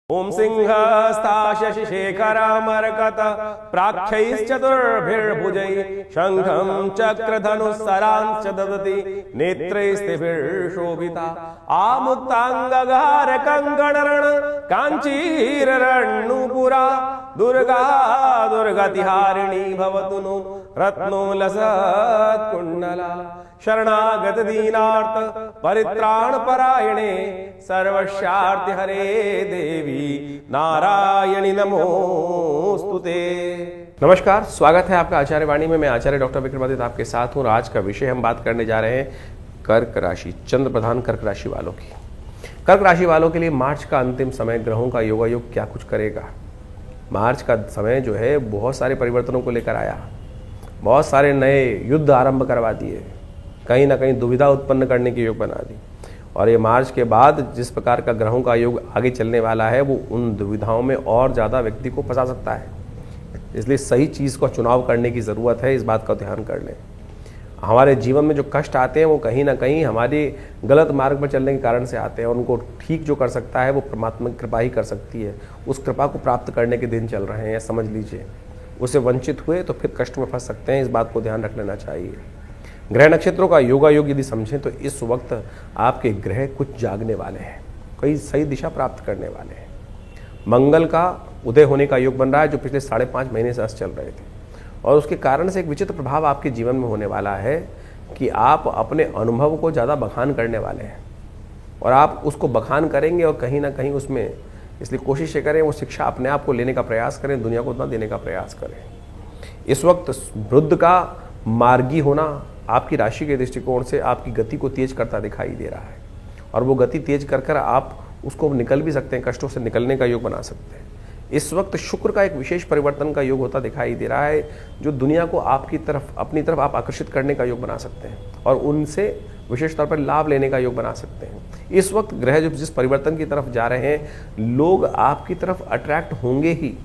ओम सिंहस्था शशिशेखरामर्कत प्राख्यैश्चतुर्भिर्भुजैः शंखं चक्रधनुस्सरांश्च ददति नेत्रैस्त्रिभिर्शोभिता आमुक्तांगघार कंकणरण कांचीरण्णुपुरा दुर्गा दुर्गतिहारिणी भवतु नो रत्नोलसत्कुण्डला शरणागत दीनार्थ परित्राण परायणे सर्वस्यार्ति हरे देवी नारायणी नमोस्तुते। नमस्कार, स्वागत है आपका आचार्य वाणी में। मैं आचार्य डॉक्टर विक्रमादित्य आपके साथ हूँ। आज का विषय हम बात करने जा रहे हैं कर्क राशि, चंद्र प्रधान कर्क राशि वालों की। कर्क राशि वालों के लिए मार्च का अंतिम समय ग्रहों का योगायोग क्या कुछ करेगा। मार्च का समय जो है बहुत सारे परिवर्तनों को लेकर आया, बहुत सारे नए युद्ध आरंभ करवा दिए, कहीं ना कहीं दुविधा उत्पन्न करने की योग बना दी। और ये मार्च के बाद जिस प्रकार का ग्रहों का योग आगे चलने वाला है वो उन दुविधाओं में और ज़्यादा व्यक्ति को फंसा सकता है। इसलिए सही चीज़ का चुनाव करने की ज़रूरत है। इस बात का ध्यान कर लें। हमारे जीवन में जो कष्ट आते हैं वो कहीं ना कहीं हमारी गलत मार्ग पर चलने के कारण से आते हैं, और उनको ठीक जो कर सकता है वो परमात्मा की कृपा ही कर सकती है। उस कृपा को प्राप्त करने के दिन चल रहे हैं, समझ लीजिए। उससे वंचित हुए तो फिर कष्ट में फंस सकते हैं। इस बात को ध्यान रख लेना चाहिए। ग्रह नक्षत्रों का योगायोग यदि समझें तो इस वक्त आपके ग्रह कुछ जागने वाले हैं, कई सही दिशा प्राप्त करने वाले हैं। मंगल का उदय होने का योग बन रहा है जो पिछले 5.5 महीने से चल रहे थे, और उसके कारण से एक विचित्र प्रभाव आपके जीवन में होने वाला है कि आप अपने अनुभव को ज़्यादा बखान करने वाले हैं, और आप उसको बखान करेंगे और कहीं ना कहीं उसमें, इसलिए कोशिश ये करें वो शिक्षा अपने आप को लेने का प्रयास करें, दुनिया को उतना देने का प्रयास करें। इस वक्त बुध का मार्गी होना आपकी राशि के दृष्टिकोण से आपकी गति को तेज करता दिखाई दे रहा है, और वो गति तेज कर आप उसको निकल भी सकते हैं, कष्टों से निकलने का योग बना सकते हैं। इस वक्त शुक्र का एक विशेष परिवर्तन का योग होता दिखाई दे रहा है, जो दुनिया को आपकी तरफ, अपनी तरफ आप आकर्षित करने का योग बना सकते हैं, और उनसे विशेष तौर पर लाभ लेने का योग बना सकते हैं। इस वक्त ग्रह जो जिस परिवर्तन की तरफ जा रहे हैं, लोग आपकी तरफ अट्रैक्ट होंगे ही।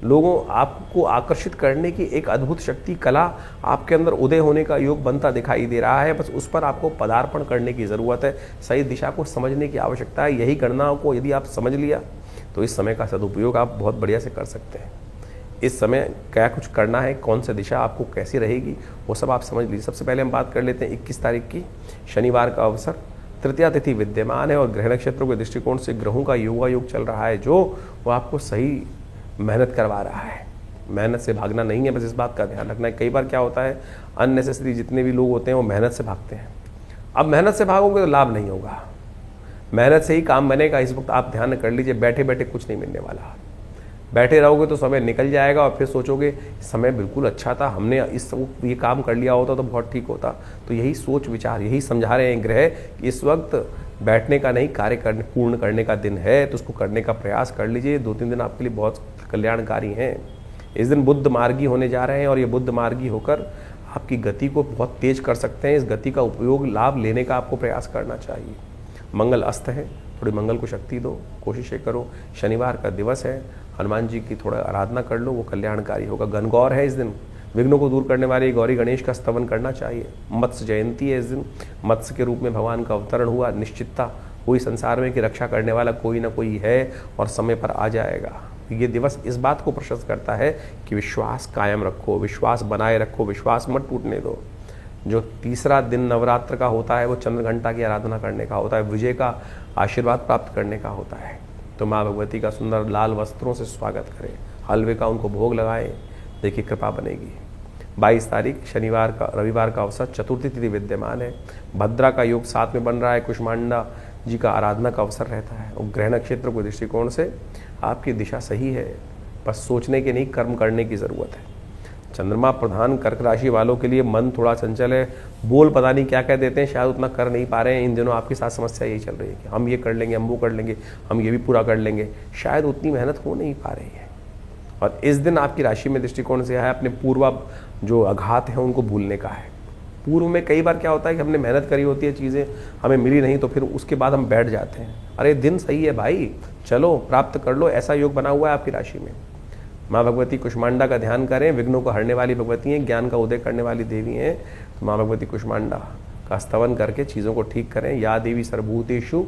लोगों आपको आकर्षित करने की एक अद्भुत शक्ति, कला आपके अंदर उदय होने का योग बनता दिखाई दे रहा है। बस उस पर आपको पदार्पण करने की ज़रूरत है। सही दिशा को समझने की आवश्यकता है। यही गणनाओं को यदि आप समझ लिया तो इस समय का सदुपयोग आप बहुत बढ़िया से कर सकते हैं। इस समय क्या कुछ करना है, कौन सी दिशा आपको कैसी रहेगी, वो सब आप समझ लीजिए। सबसे पहले हम बात कर लेते हैं 21 तारीख की, शनिवार का अवसर, तृतीया तिथि विद्यमान है, और ग्रह नक्षत्रों के दृष्टिकोण से ग्रहों का योगायोग चल रहा है जो वो आपको सही मेहनत करवा रहा है। मेहनत से भागना नहीं है, बस इस बात का ध्यान रखना है। कई बार क्या होता है, अननेसेसरी जितने भी लोग होते हैं वो मेहनत से भागते हैं। अब मेहनत से भागोगे तो लाभ नहीं होगा, मेहनत से ही काम बनेगा। इस वक्त आप ध्यान कर लीजिए, बैठे बैठे कुछ नहीं मिलने वाला। बैठे रहोगे तो समय निकल जाएगा, और फिर सोचोगे समय बिल्कुल अच्छा था, हमने ये काम कर लिया होता तो बहुत ठीक होता। तो यही सोच विचार, यही समझा रहे हैं ग्रह कि इस वक्त बैठने का नहीं, कार्य करने, पूर्ण करने का दिन है, तो उसको करने का प्रयास कर लीजिए। 2-3 दिन आपके लिए बहुत कल्याणकारी हैं। इस दिन बुद्ध मार्गी होने जा रहे हैं, और ये बुद्ध मार्गी होकर आपकी गति को बहुत तेज कर सकते हैं। इस गति का उपयोग, लाभ लेने का आपको प्रयास करना चाहिए। मंगल अस्त है, थोड़ी मंगल को शक्ति दो, कोशिशें करो। शनिवार का दिवस है, हनुमान जी की थोड़ा आराधना कर लो, वो कल्याणकारी होगा। गणगौर है इस दिन, विघ्नों को दूर करने वाले गौरी गणेश का स्तवन करना चाहिए। मत्स्य जयंती है इस दिन, मत्स्य के रूप में भगवान का अवतरण हुआ। निश्चितता हुई संसार में कि रक्षा करने वाला कोई ना कोई है, और समय पर आ जाएगा। ये दिवस इस बात को प्रशस्त करता है कि विश्वास कायम रखो, विश्वास बनाए रखो, विश्वास मत टूटने दो। जो तीसरा दिन नवरात्र का होता है वो चंद्रघंटा की आराधना करने का होता है, विजय का आशीर्वाद प्राप्त करने का होता है। तो माँ भगवती का सुंदर लाल वस्त्रों से स्वागत करें, हलवे का उनको भोग लगाएं, देखिए कृपा बनेगी। 22 तारीख शनिवार का, रविवार का अवसर, चतुर्थी तिथि विद्यमान है। भद्रा का योग साथ में बन रहा है, कुष्मांडा जी का आराधना का अवसर रहता है। और ग्रह नक्षत्र के दृष्टिकोण से आपकी दिशा सही है, बस सोचने के नहीं, कर्म करने की ज़रूरत है। चंद्रमा प्रधान कर्क राशि वालों के लिए मन थोड़ा चंचल है, बोल पता नहीं क्या कह देते हैं, शायद उतना कर नहीं पा रहे हैं। इन दिनों आपके साथ समस्या यही चल रही है कि हम ये कर लेंगे, हम वो कर लेंगे, हम ये भी पूरा कर लेंगे, शायद उतनी मेहनत हो नहीं पा रही है। और इस दिन आपकी राशि में दृष्टिकोण से है अपने पूर्व जो आघात हैं उनको भूलने का है। पूर्व में कई बार क्या होता है कि हमने मेहनत करी होती है, चीज़ें हमें मिली नहीं, तो फिर उसके बाद हम बैठ जाते हैं। अरे दिन सही है भाई, चलो प्राप्त कर लो, ऐसा योग बना हुआ है आपकी राशि में। माँ भगवती कुष्मांडा का ध्यान करें, विघ्नों को हरने वाली भगवती हैं, ज्ञान का उदय करने वाली देवी हैं। तो माँ भगवती कुष्मांडा का स्तवन करके चीज़ों को ठीक करें। या देवी सर्वभूतेषु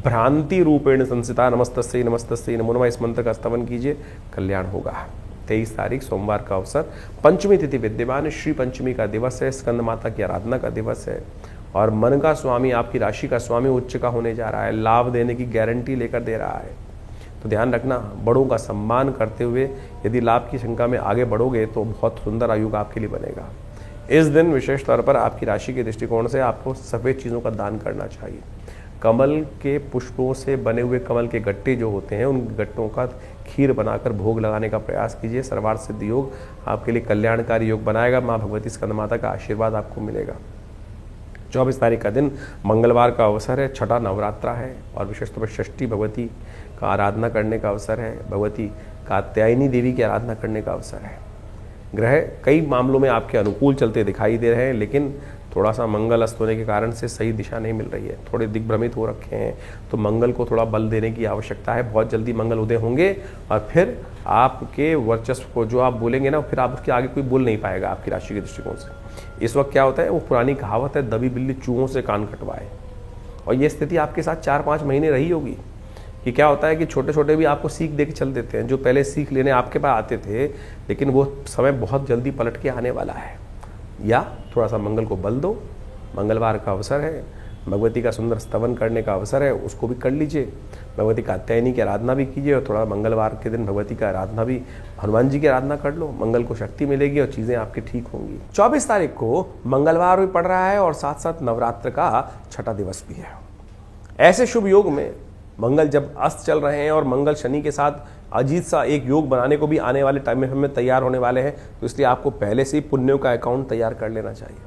भ्रांति रूपेण संस्थिता नमस्तस्यै नमस्तस्यै नमो नमः, इस मंत्र का स्तवन कीजिए, कल्याण होगा। 23 तारीख सोमवार का अवसर, पंचमी तिथि विद्यमान, श्री पंचमी का दिवस है, स्कंद माता की आराधना का दिवस है और मन का स्वामी, आपकी राशि का स्वामी उच्च का होने जा रहा है, लाभ देने की गारंटी लेकर दे रहा है। तो ध्यान रखना, बड़ों का सम्मान करते हुए यदि लाभ की शंका में आगे बढ़ोगे तो बहुत सुंदर आयुग आपके लिए बनेगा। इस दिन विशेष तौर पर आपकी राशि के दृष्टिकोण से आपको सफ़ेद चीज़ों का दान करना चाहिए। कमल के पुष्पों से बने हुए कमल के गट्टे जो होते हैं, उन गट्टों का खीर बनाकर भोग लगाने का प्रयास कीजिए। सर्वार्थ सिद्ध योग आपके लिए कल्याणकारी योग बनाएगा। माँ भगवती स्कंद माता का आशीर्वाद आपको मिलेगा। 24 तारीख का दिन मंगलवार का अवसर है, छठा नवरात्रा है और विशेष तौर पर षष्ठी भगवती का आराधना करने का अवसर है, भगवती कात्यायनी देवी की आराधना करने का अवसर है। ग्रह कई मामलों में आपके अनुकूल चलते दिखाई दे रहे हैं, लेकिन थोड़ा सा मंगल अस्त होने के कारण से सही दिशा नहीं मिल रही है, थोड़े दिग्भ्रमित हो रखे हैं, तो मंगल को थोड़ा बल देने की आवश्यकता है। बहुत जल्दी मंगल उदय होंगे और फिर आपके वर्चस्व को जो आप बोलेंगे ना, फिर आप उसके आगे कोई बोल नहीं पाएगा आपकी राशि के दृष्टिकोण से। इस वक्त क्या होता है, वो पुरानी कहावत है, दबी बिल्ली चूहों से कान कटवाए, और ये स्थिति आपके साथ 4-5 महीने रही होगी। कि क्या होता है कि छोटे छोटे भी आपको सीख दे के चल देते हैं, जो पहले सीख लेने आपके पास आते थे, लेकिन वो समय बहुत जल्दी पलट के आने वाला है। या थोड़ा सा मंगल को बल दो, मंगलवार का अवसर है, भगवती का सुंदर स्तवन करने का अवसर है, उसको भी कर लीजिए। भगवती कात्यायनी की आराधना भी कीजिए और थोड़ा मंगलवार के दिन भगवती का आराधना भी, हनुमान जी की आराधना कर लो, मंगल को शक्ति मिलेगी और चीज़ें आपकी ठीक होंगी। 24 तारीख को मंगलवार भी पड़ रहा है और साथ साथ नवरात्र का छठा दिवस भी है। ऐसे शुभ योग में मंगल जब अस्त चल रहे हैं और मंगल शनि के साथ अजीत सा एक योग बनाने को भी आने वाले टाइम में हमें तैयार होने वाले हैं, तो इसलिए आपको पहले से ही पुण्यों का अकाउंट तैयार कर लेना चाहिए।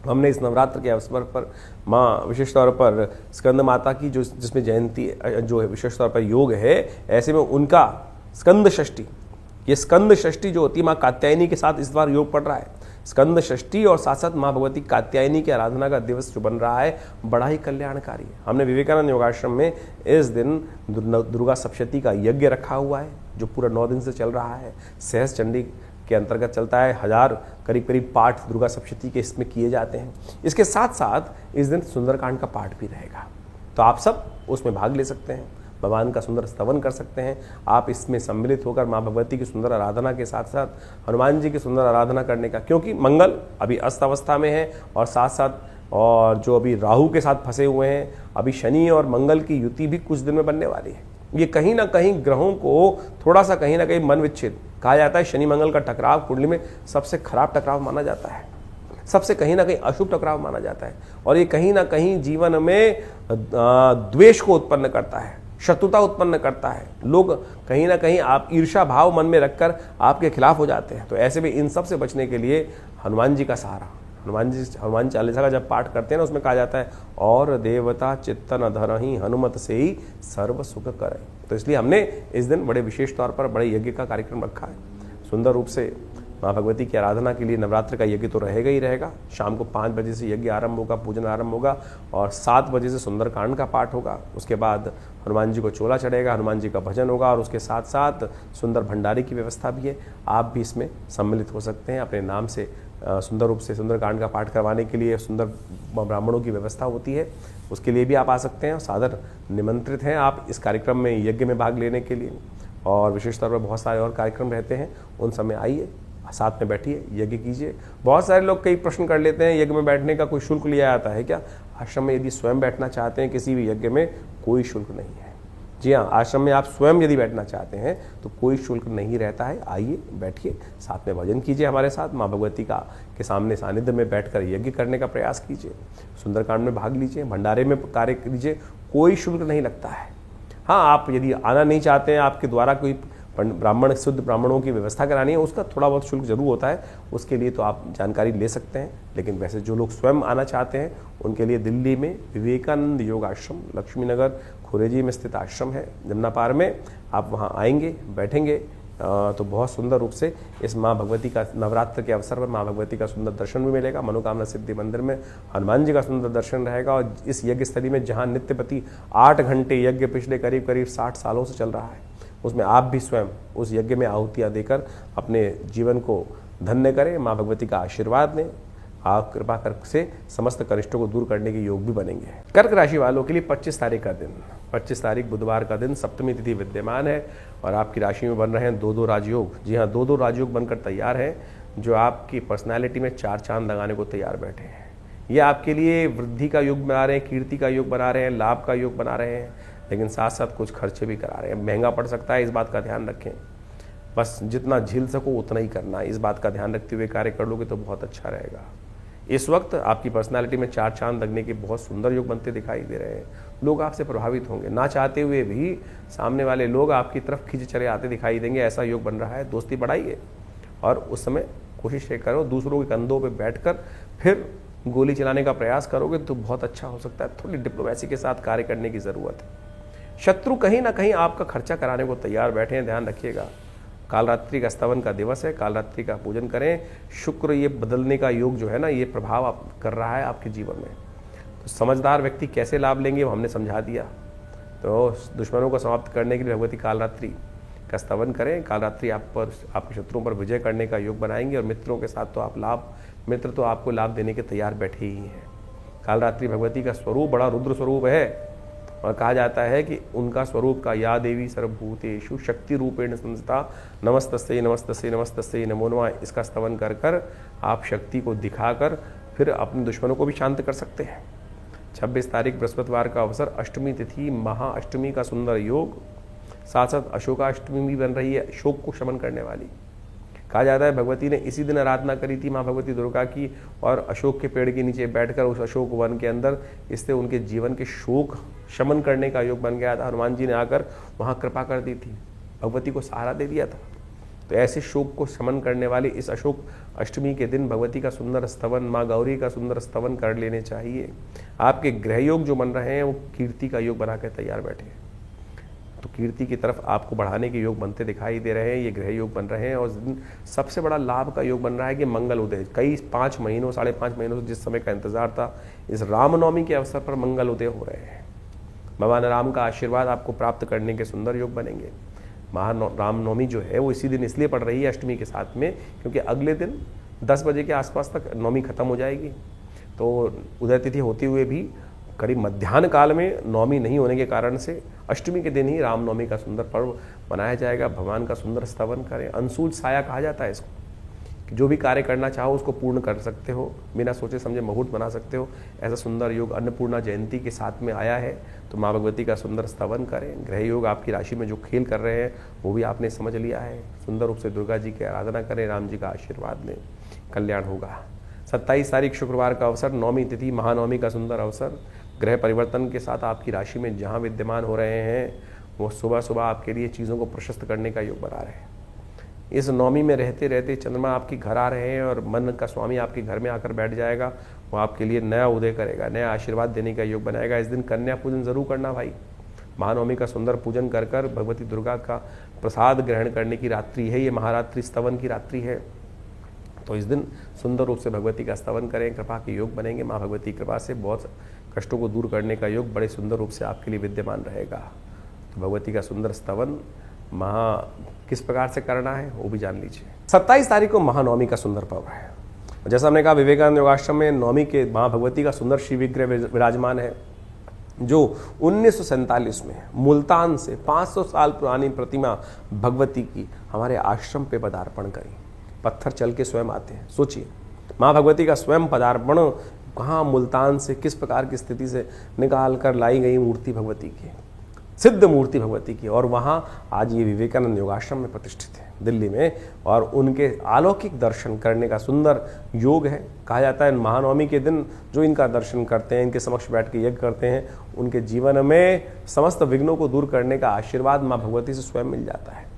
हमने इस नवरात्र के अवसर पर माँ विशेष तौर पर स्कंद माता की जो जिसमें जयंती जो है विशेष तौर पर योग है, ऐसे में उनका स्कंद षष्ठी, ये स्कंद षष्ठी जो होती है माँ कात्यायनी के साथ इस बार योग पड़ रहा है। स्कंद षष्ठी और साथ साथ माँ भगवती कात्यायनी की आराधना का दिवस जो बन रहा है, बड़ा ही कल्याणकारी है। हमने विवेकानंद योगाश्रम में इस दिन दुर्गा सप्तशती का यज्ञ रखा हुआ है, जो पूरा 9 दिन से चल रहा है। सहस्त्र चंडी के अंतर्गत चलता है, 1000 करीब पाठ दुर्गा सप्तशती के इसमें किए जाते हैं। इसके साथ साथ इस दिन सुंदरकांड का पाठ भी रहेगा, तो आप सब उसमें भाग ले सकते हैं, भगवान का सुंदर स्तवन कर सकते हैं। आप इसमें सम्मिलित होकर माँ भगवती की सुंदर आराधना के साथ साथ हनुमान जी की सुंदर आराधना करने का, क्योंकि मंगल अभी अस्त अवस्था में है और साथ साथ और जो अभी राहु के साथ फंसे हुए हैं, अभी शनि और मंगल की युति भी कुछ दिन में बनने वाली है। ये कहीं ना कहीं ग्रहों को थोड़ा सा कहीं ना कहीं मन विच्छेद कहा जाता है। शनि मंगल का टकराव कुंडली में सबसे खराब टकराव माना जाता है, सबसे कहीं ना कहीं अशुभ टकराव माना जाता है, और ये कहीं ना कहीं जीवन में द्वेष को उत्पन्न करता है, शत्रुता उत्पन्न करता है। लोग कहीं ना कहीं आप ईर्ष्या भाव मन में रखकर आपके खिलाफ हो जाते हैं। तो ऐसे में इन सब से बचने के लिए हनुमान जी का सहारा, हनुमान चालीसा का जब पाठ करते हैं ना, उसमें कहा जाता है और देवता चित्तन धरहि हनुमत से ही सर्व सुख करे। तो इसलिए हमने इस दिन बड़े विशेष तौर पर बड़े यज्ञ का कार्यक्रम रखा है। सुंदर रूप से माँ भगवती की आराधना के लिए नवरात्र का यज्ञ तो रहेगा ही रहेगा। शाम को 5 बजे से यज्ञ आरंभ होगा, पूजन आरंभ होगा और 7 बजे से सुंदरकांड का पाठ होगा। उसके बाद हनुमान जी को चोला चढ़ेगा, हनुमान जी का भजन होगा और उसके साथ साथ सुंदर भंडारे की व्यवस्था भी है। आप भी इसमें सम्मिलित हो सकते हैं। अपने नाम से सुंदर रूप से सुंदरकांड का पाठ करवाने के लिए सुंदर ब्राह्मणों की व्यवस्था होती है, उसके लिए भी आप आ सकते हैं। सादर निमंत्रित हैं आप इस कार्यक्रम में, यज्ञ में भाग लेने के लिए। और विशेष तौर पर बहुत सारे और कार्यक्रम रहते हैं, उन समय आइए, साथ में बैठिए, यज्ञ कीजिए। बहुत सारे लोग कई प्रश्न कर लेते हैं, यज्ञ में बैठने का कोई शुल्क लिया जाता है क्या? आश्रम में यदि स्वयं बैठना चाहते हैं किसी भी यज्ञ में, कोई शुल्क नहीं है। जी हाँ, आश्रम में आप स्वयं यदि बैठना चाहते हैं तो कोई शुल्क नहीं रहता है। आइए, बैठिए, साथ में भजन कीजिए हमारे साथ, माँ भगवती का के सामने सानिध्य में बैठकर यज्ञ करने का प्रयास कीजिए, सुंदरकांड में भाग लीजिए, भंडारे में कार्य कीजिए, कोई शुल्क नहीं लगता है। हाँ, आप यदि आना नहीं चाहते हैं, आपके द्वारा कोई ब्राह्मण शुद्ध ब्राह्मणों की व्यवस्था करानी है, उसका थोड़ा बहुत शुल्क जरूर होता है, उसके लिए तो आप जानकारी ले सकते हैं। लेकिन वैसे जो लोग स्वयं आना चाहते हैं उनके लिए दिल्ली में विवेकानंद योग आश्रम, लक्ष्मी नगर खुरेजी में स्थित आश्रम है जमुना पार में। आप वहाँ आएंगे, बैठेंगे तो बहुत सुंदर रूप से इस माँ भगवती का नवरात्र के अवसर पर माँ भगवती का सुंदर दर्शन भी मिलेगा। मनोकामना सिद्धि मंदिर में हनुमान जी का सुंदर दर्शन रहेगा। और इस यज्ञ स्थली में जहाँ नित्यपति 8 घंटे यज्ञ पिछले करीब 60 सालों से चल रहा है, उसमें आप भी स्वयं उस यज्ञ में आहुतियाँ देकर अपने जीवन को धन्य करें, माँ भगवती का आशीर्वाद लें, आप कृपा कर से समस्त कनिष्ठों को दूर करने के योग भी बनेंगे। कर्क राशि वालों के लिए 25 तारीख का दिन, 25 तारीख बुधवार का दिन, सप्तमी तिथि विद्यमान है और आपकी राशि में बन रहे हैं 2-2 राजयोग। जी हाँ, 2-2 राजयोग बनकर तैयार हैं, जो आपकी पर्सनैलिटी में 4 चांद लगाने को तैयार बैठे हैं। ये आपके लिए वृद्धि का योग बना रहे हैं, कीर्ति का योग बना रहे हैं, लाभ का योग बना रहे हैं, लेकिन साथ साथ कुछ खर्चे भी करा रहे हैं। महंगा पड़ सकता है, इस बात का ध्यान रखें। बस जितना झेल सको उतना ही करना, इस बात का ध्यान रखते हुए कार्य कर लोगे तो बहुत अच्छा रहेगा। इस वक्त आपकी पर्सनालिटी में 4 चांद लगने के बहुत सुंदर योग बनते दिखाई दे रहे हैं। लोग आपसे प्रभावित होंगे, ना चाहते हुए भी सामने वाले लोग आपकी तरफ खींच चले आते दिखाई देंगे, ऐसा योग बन रहा है। दोस्ती बढ़ाइए और उस समय कोशिश ये करो, दूसरों के कंधों पर बैठकर फिर गोली चलाने का प्रयास करोगे तो बहुत अच्छा हो सकता है। थोड़ी डिप्लोमेसी के साथ कार्य करने की ज़रूरत है। शत्रु कहीं ना कहीं आपका खर्चा कराने को तैयार बैठे हैं, ध्यान रखिएगा। कालरात्रि का स्तवन का दिवस है, कालरात्रि का पूजन करें। शुक्र ये बदलने का योग जो है ना, ये प्रभाव आप कर रहा है आपके जीवन में। तो समझदार व्यक्ति कैसे लाभ लेंगे वो हमने समझा दिया। तो दुश्मनों को समाप्त करने के लिए भगवती कालरात्रि का स्तवन करें। कालरात्रि आप पर आपके शत्रुओं पर विजय करने का योग बनाएंगे और मित्रों के साथ तो आप मित्र तो आपको लाभ देने के तैयार बैठे ही हैं। कालरात्रि भगवती का स्वरूप बड़ा रुद्र स्वरूप है और कहा जाता है कि उनका स्वरूप का या देवी सर्वभूतेषु शक्ति रूपेण संस्थिता नमस्तस्यै नमस्तस्यै नमस्तस्यै नमो नमः, इसका स्तवन कर कर आप शक्ति को दिखाकर फिर अपने दुश्मनों को भी शांत कर सकते हैं। 26 तारीख बृहस्पतिवार का अवसर, अष्टमी तिथि, महाअष्टमी का सुंदर योग, साथ साथ अशोकाष्टमी भी बन रही है, शोक को शमन करने वाली। कहा जाता है भगवती ने इसी दिन आराधना करी थी माँ भगवती दुर्गा की, और अशोक के पेड़ के नीचे बैठकर उस अशोक वन के अंदर, इससे उनके जीवन के शोक शमन करने का योग बन गया था। हनुमान जी ने आकर वहाँ कृपा कर दी थी, भगवती को सहारा दे दिया था। तो ऐसे शोक को शमन करने वाली इस अशोक अष्टमी के दिन भगवती का सुंदर स्तवन, माँ गौरी का सुंदर स्तवन कर लेने चाहिए। आपके ग्रह योग जो बन रहे हैं वो कीर्ति का योग बना कर तैयार बैठे हैं, तो कीर्ति की तरफ आपको बढ़ाने के योग बनते दिखाई दे रहे हैं। ये ग्रह योग बन रहे हैं और सबसे बड़ा लाभ का योग बन रहा है कि मंगल उदय। कई 5 महीनों 5.5 महीनों से जिस समय का इंतजार था, इस रामनवमी के अवसर पर मंगल उदय हो रहे हैं। भगवान राम का आशीर्वाद आपको प्राप्त करने के सुंदर योग बनेंगे। रामनवमी जो है वो इसी दिन इसलिए पड़ रही है अष्टमी के साथ में, क्योंकि अगले दिन 10 बजे के आसपास तक नवमी खत्म हो जाएगी। तो उदय तिथि होते हुए भी करीब मध्याह्न काल में नवमी नहीं होने के कारण से अष्टमी के दिन ही रामनवमी का सुंदर पर्व मनाया जाएगा। भगवान का सुंदर स्तवन करें। अंशुल साया कहा जाता है इसको, कि जो भी कार्य करना चाहो उसको पूर्ण कर सकते हो, बिना सोचे समझे मुहूर्त बना सकते हो। ऐसा सुंदर योग अन्नपूर्णा जयंती के साथ में आया है, तो माँ भगवती का सुंदर स्तवन करें। ग्रह योग आपकी राशि में जो खेल कर रहे हैं वो भी आपने समझ लिया है। सुंदर रूप से दुर्गा जी की आराधना करें, राम जी का आशीर्वाद लें, कल्याण होगा। 27 तारीख शुक्रवार का अवसर, नवमी तिथि, महानवमी का सुंदर अवसर। ग्रह परिवर्तन के साथ आपकी राशि में जहाँ विद्यमान हो रहे हैं वो सुबह सुबह आपके लिए चीज़ों को प्रशस्त करने का योग बना रहे हैं। इस नवमी में रहते रहते चंद्रमा आपके घर आ रहे हैं और मन का स्वामी आपके घर में आकर बैठ जाएगा। वो आपके लिए नया उदय करेगा, नया आशीर्वाद देने का योग बनाएगा। इस दिन कन्या पूजन जरूर करना भाई। महानवमी का सुंदर पूजन कर कर भगवती दुर्गा का प्रसाद ग्रहण करने की रात्रि है, ये महारात्रि स्तवन की रात्रि है। तो इस दिन सुंदर रूप से भगवती का स्तवन करें, कृपा के योग बनेंगे। माँ भगवती कृपा से बहुत कष्टों को दूर करने का योग बड़े सुंदर रूप से आपके लिए विद्यमान रहेगा। तो भगवती का सुंदर स्तवन किस प्रकार से करना है वो भी जान लीजिए। 27 तारीख को महानवमी का सुंदर पर्व है। जैसा हमने कहा, विवेकानंद योगाश्रम में नवमी के माँ भगवती का सुंदर श्री विग्रह विराजमान है, जो 1947 में मुल्तान से 500 साल पुरानी प्रतिमा भगवती की हमारे आश्रम पे पदार्पण करी। पत्थर चल के स्वयं आते हैं। सोचिए, माँ भगवती का स्वयं पदार्पण कहाँ, मुल्तान से किस प्रकार की स्थिति से निकाल कर लाई गई मूर्ति भगवती की, सिद्ध मूर्ति भगवती की, और वहाँ आज ये विवेकानंद योगाश्रम में प्रतिष्ठित है दिल्ली में, और उनके अलौकिक दर्शन करने का सुंदर योग है। कहा जाता है महानवमी के दिन जो इनका दर्शन करते हैं, इनके समक्ष बैठ के यज्ञ करते हैं, उनके जीवन में समस्त विघ्नों को दूर करने का आशीर्वाद माँ भगवती से स्वयं मिल जाता है।